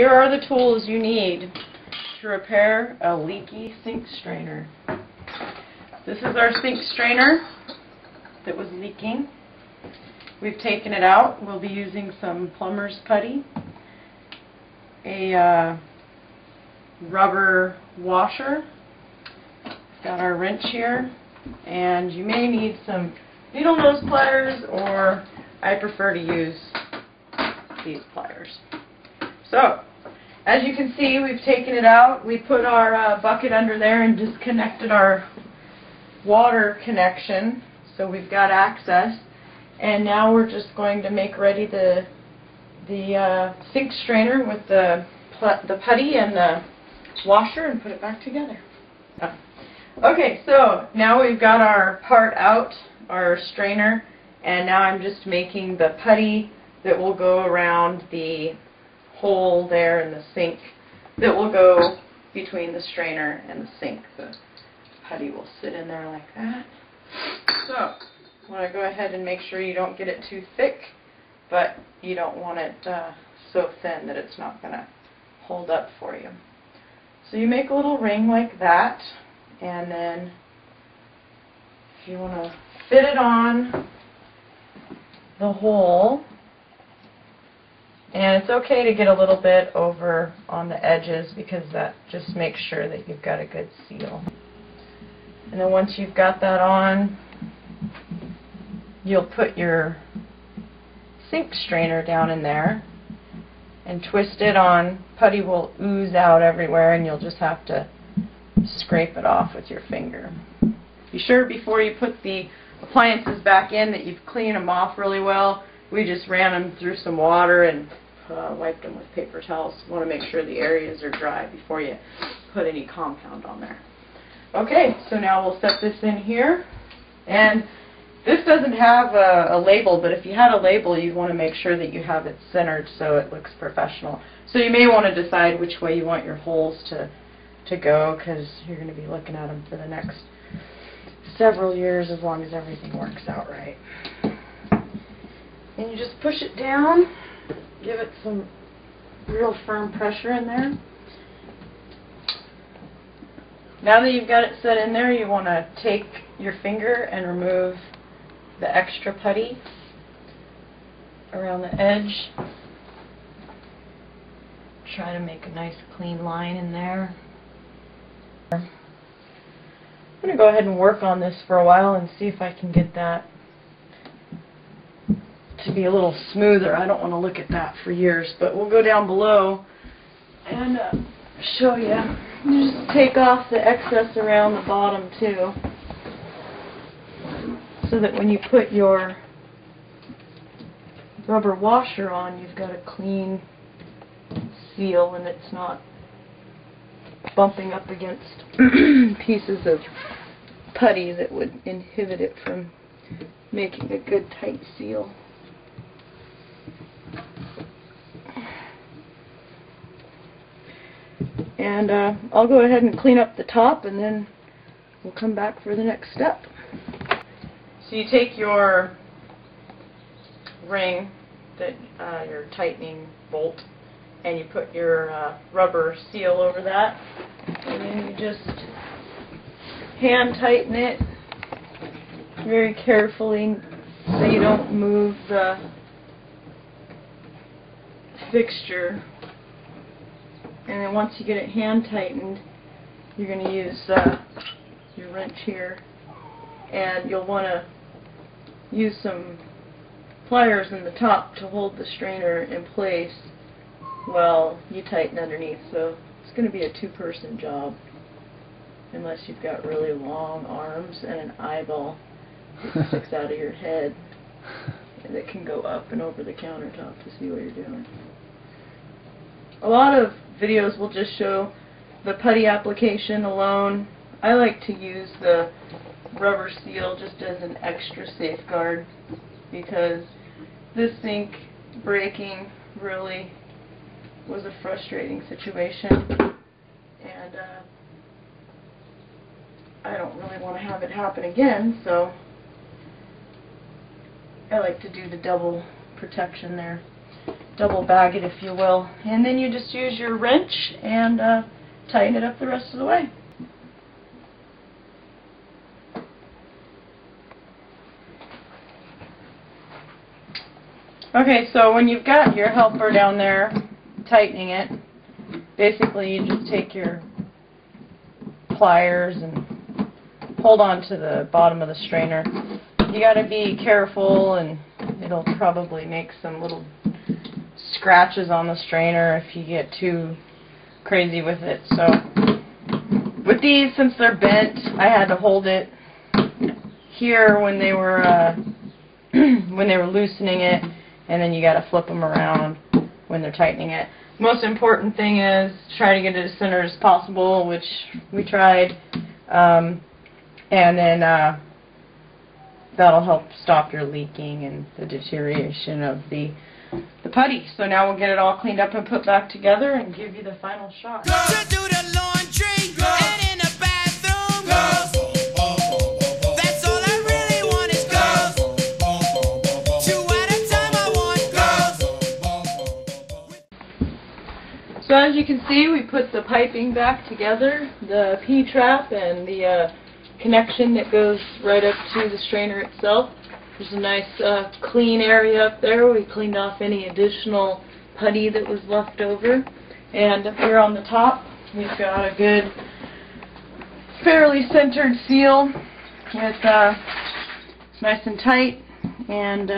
here are the tools you need to repair a leaky sink strainer. This is our sink strainer that was leaking. We've taken it out. We'll be using some plumber's putty, a rubber washer, got our wrench here, and you may need some needle nose pliers, or I prefer to use these pliers. So, as you can see, we've taken it out. We put our bucket under there and disconnected our water connection, so we've got access. And now we're just going to make ready the sink strainer with the putty and the washer and put it back together. Okay, so now we've got our part out, our strainer, and now I'm just making the putty that will go around the hole there in the sink that will go between the strainer and the sink. The putty will sit in there like that. So, you want to go ahead and make sure you don't get it too thick, but you don't want it so thin that it's not going to hold up for you. So you make a little ring like that, and then if you want to fit it on the hole, and it's okay to get a little bit over on the edges because that just makes sure that you've got a good seal. And then once you've got that on, you'll put your sink strainer down in there and twist it on. Putty will ooze out everywhere, and you'll just have to scrape it off with your finger. Be sure before you put the appliances back in that you've cleaned them off really well. We just ran them through some water and wiped them with paper towels. You want to make sure the areas are dry before you put any compound on there. Okay, so now we'll set this in here. And this doesn't have a label, but if you had a label, you'd want to make sure that you have it centered so it looks professional. So you may want to decide which way you want your holes to go, because you're going to be looking at them for the next several years as long as everything works out right. And you just push it down, give it some real firm pressure in there. Now that you've got it set in there, you want to take your finger and remove the extra putty around the edge. Try to make a nice clean line in there. I'm going to go ahead and work on this for a while and see if I can get that to be a little smoother. I don't want to look at that for years, but we'll go down below and show you. Just take off the excess around the bottom too, so that when you put your rubber washer on, you've got a clean seal and it's not bumping up against pieces of putty that would inhibit it from making a good tight seal. And I'll go ahead and clean up the top, and then we'll come back for the next step. So you take your ring, your tightening bolt, and you put your rubber seal over that, and then you just hand tighten it very carefully so you don't move the fixture. And then once you get it hand tightened, you're going to use your wrench here, and you'll want to use some pliers in the top to hold the strainer in place while you tighten underneath. So it's going to be a two-person job, unless you've got really long arms and an eyeball that sticks out of your head and that can go up and over the countertop to see what you're doing. A lot of videos will just show the putty application alone. I like to use the rubber seal just as an extra safeguard, because this sink breaking really was a frustrating situation, and I don't really want to have it happen again, so I like to do the double protection there. double bag it, if you will. And then you just use your wrench and tighten it up the rest of the way. Okay, so when you've got your helper down there tightening it, basically you just take your pliers and hold on to the bottom of the strainer. You got to be careful, and it'll probably make some little scratches on the strainer if you get too crazy with it. So with these, since they're bent, I had to hold it here when they were loosening it, and then you got to flip them around when they're tightening it. Most important thing is try to get it as center as possible, which we tried, and then that'll help stop your leaking and the deterioration of the putty. So now we'll get it all cleaned up and put back together and give you the final shot. Go to do the laundry, go. And in the bathroom, go. That's all I really want is go. 2 at a time I want go. So as you can see, we put the piping back together, the P-trap and the connection that goes right up to the strainer itself. There's a nice clean area up there. We cleaned off any additional putty that was left over. And up here on the top, we've got a good, fairly centered seal. It's nice and tight, and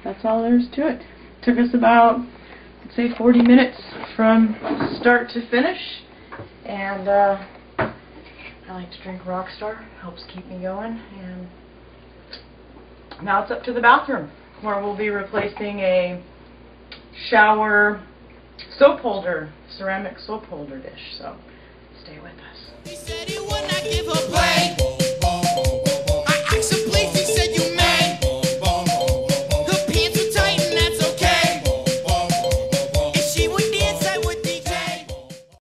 that's all there is to it. Took us about, I'd say, 40 minutes from start to finish. And I like to drink Rockstar. Helps keep me going. And now it's up to the bathroom, where we'll be replacing a shower soap holder, ceramic soap holder dish. So stay with us.